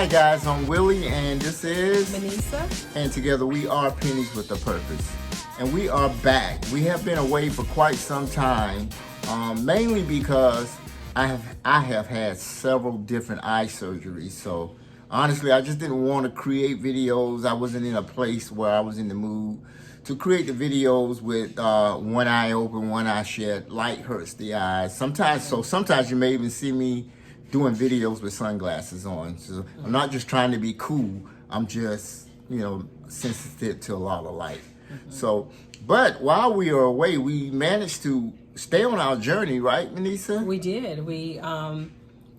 Hi guys, I'm Willie and this is Manisa. and together we are Pennies with a Purpose. And we are back. We have been away for quite some time, mainly because I have had several different eye surgeries. So honestly, I just didn't want to create videos. I wasn't in a place where I was in the mood to create the videos with one eye open, one eye shut. Light hurts the eyes. Sometimes you may even see me doing videos with sunglasses on. So I'm not just trying to be cool. I'm just, sensitive to a lot of light. So, but while we are away, we managed to stay on our journey, right, Manisa? We did. We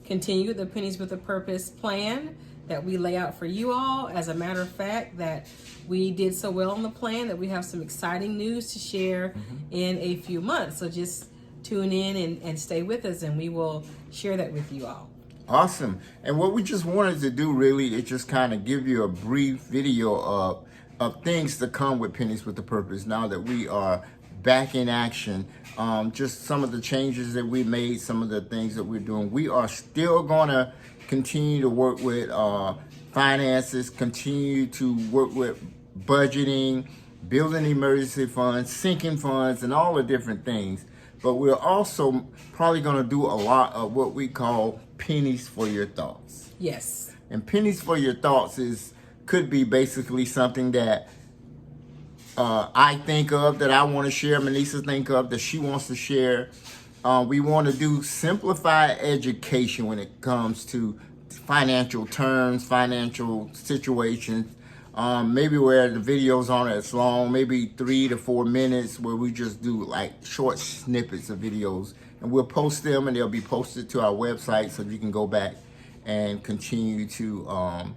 continued the Pennies with a Purpose plan that we lay out for you all. As a matter of fact, that we did so well on the plan that we have some exciting news to share in a few months. So just tune in and stay with us, and we will share that with you all. Awesome. And what we just wanted to do really is just kind of give you a brief video of things to come with Pennies with a Purpose now that we are back in action. Just some of the changes that we made, some of the things that we're doing. We are still going to continue to work with finances, continue to work with budgeting, building emergency funds, sinking funds, and all the different things. But we're also probably going to do a lot of what we call pennies for your thoughts. Yes. And pennies for your thoughts could be basically something that I think of, that I want to share, Manisa think of, that she wants to share. We want to do simplified education when it comes to financial terms, financial situations. Maybe where the videos aren't as long, maybe 3 to 4 minutes, where we just do like short snippets of videos, and we'll post them, and they'll be posted to our website so you can go back and continue to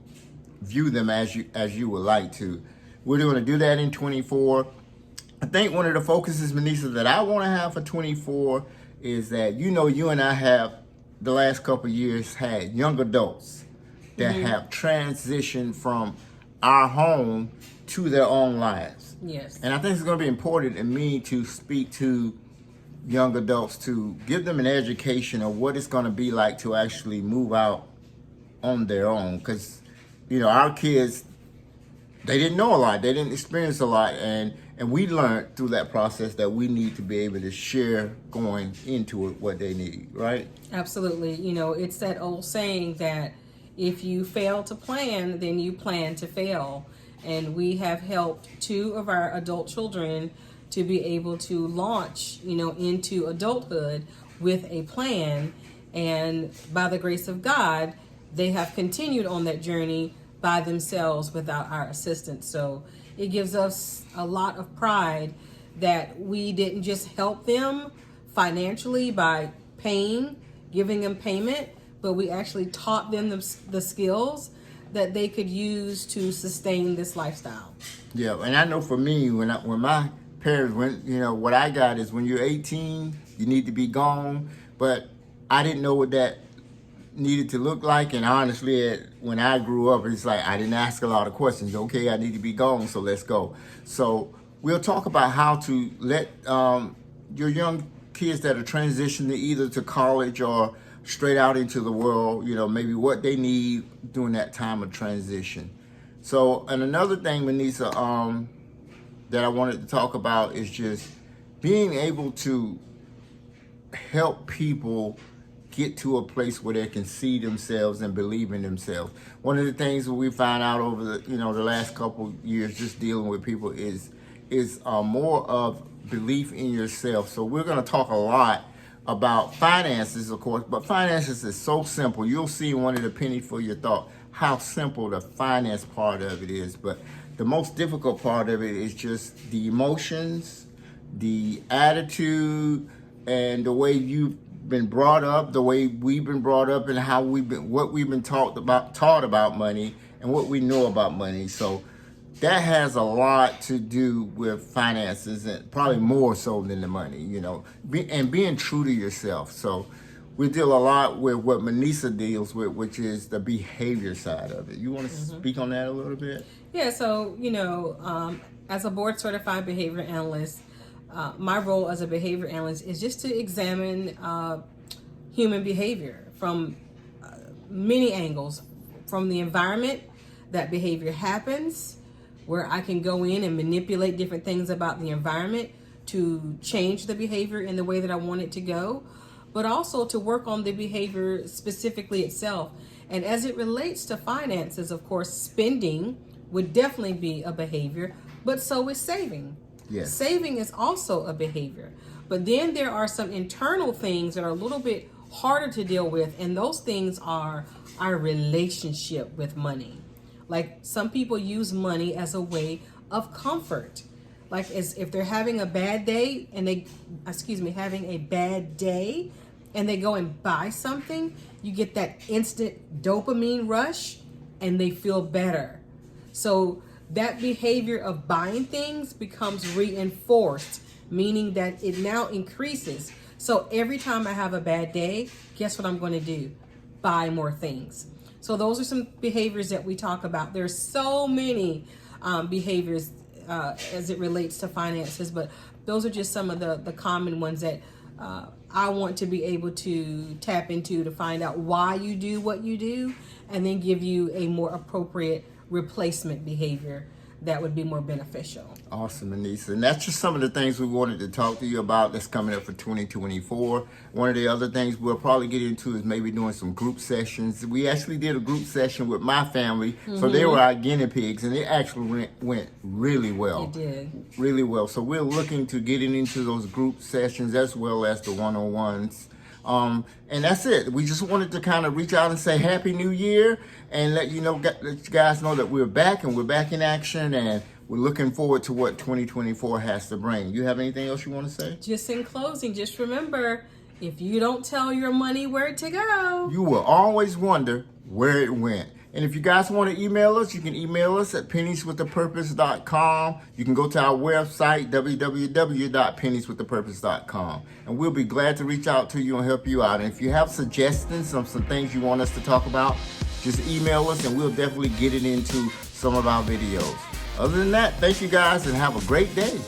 view them as you would like to. We're going to do that in 24. I think one of the focuses, Manisa, that I want to have for 24 is that you and I have the last couple of years had young adults that have transitioned from our home to their own lives. Yes. And I think it's going to be important in me to speak to young adults to give them an education of what it's going to be like to actually move out on their own. Because, our kids, they didn't know a lot. They didn't experience a lot. And we learned through that process that we need to be able to share going into it what they need, right? Absolutely. It's that old saying that if you fail to plan, then you plan to fail. And we have helped 2 of our adult children to be able to launch, into adulthood with a plan. And by the grace of God, they have continued on that journey by themselves without our assistance. So it gives us a lot of pride that we didn't just help them financially by giving them payment, but we actually taught them the skills that they could use to sustain this lifestyle. Yeah, and I know for me, when my parents what I got is when you're 18, you need to be gone. But I didn't know what that needed to look like, and honestly, when I grew up, it's like I didn't ask a lot of questions. Okay, I need to be gone, so let's go. So we'll talk about how to let your young kids that are transitioning either to college or straight out into the world, maybe what they need during that time of transition. So, and another thing, Manisa, that I wanted to talk about is just being able to help people get to a place where they can see themselves and believe in themselves. One of the things that we found out over the last couple years just dealing with people is more of belief in yourself. So we're going to talk a lot about finances, of course, but finances is so simple. You'll see in one of the pennies for your thought how simple the finance part of it is. But the most difficult part of it is just the emotions, the attitude, and the way you've been brought up, the way we've been brought up, and what we've been taught about money and what we know about money. So that has a lot to do with finances, and probably more so than the money, and being true to yourself. So we deal a lot with what Manisa deals with, which is the behavior side of it. You want to speak on that a little bit? Yeah, so, as a board certified behavior analyst, my role as a behavior analyst is just to examine human behavior from many angles, from the environment that behavior happens, where I can go in and manipulate different things about the environment to change the behavior in the way that I want it to go, but also to work on the behavior specifically itself. And as it relates to finances, of course, spending would definitely be a behavior, but so is saving. Yes. Saving is also a behavior. But then there are some internal things that are a little bit harder to deal with, and those things are our relationship with money. Like, some people use money as a way of comfort. Like, as if they're having a bad day and having a bad day and they go and buy something, you get that instant dopamine rush and they feel better. So that behavior of buying things becomes reinforced, meaning that it now increases. So every time I have a bad day, guess what I'm going to do? Buy more things. So those are some behaviors that we talk about. There's so many behaviors as it relates to finances, but those are just some of the common ones that I want to be able to tap into to find out why you do what you do, and then give you a more appropriate replacement behavior that would be more beneficial. Awesome, Anissa. And that's just some of the things we wanted to talk to you about that's coming up for 2024. One of the other things we'll probably get into is maybe doing some group sessions. We actually did a group session with my family, so they were our guinea pigs, and it actually went really well. It did. Really well. So we're looking to getting into those group sessions as well as the one-on-ones. And that's it. We just wanted to kind of reach out and say Happy New Year and let you guys know that we're back and we're back in action, and we're looking forward to what 2024 has to bring. You have anything else you want to say? Just in closing, just remember, if you don't tell your money where to go, You will always wonder where it went. And if you guys want to email us, you can email us at pennieswithapurpose.com. You can go to our website, www.pennieswithapurpose.com. And we'll be glad to reach out to you and help you out. And if you have suggestions of some things you want us to talk about, just email us and we'll definitely get it into some of our videos. Other than that, thank you guys and have a great day.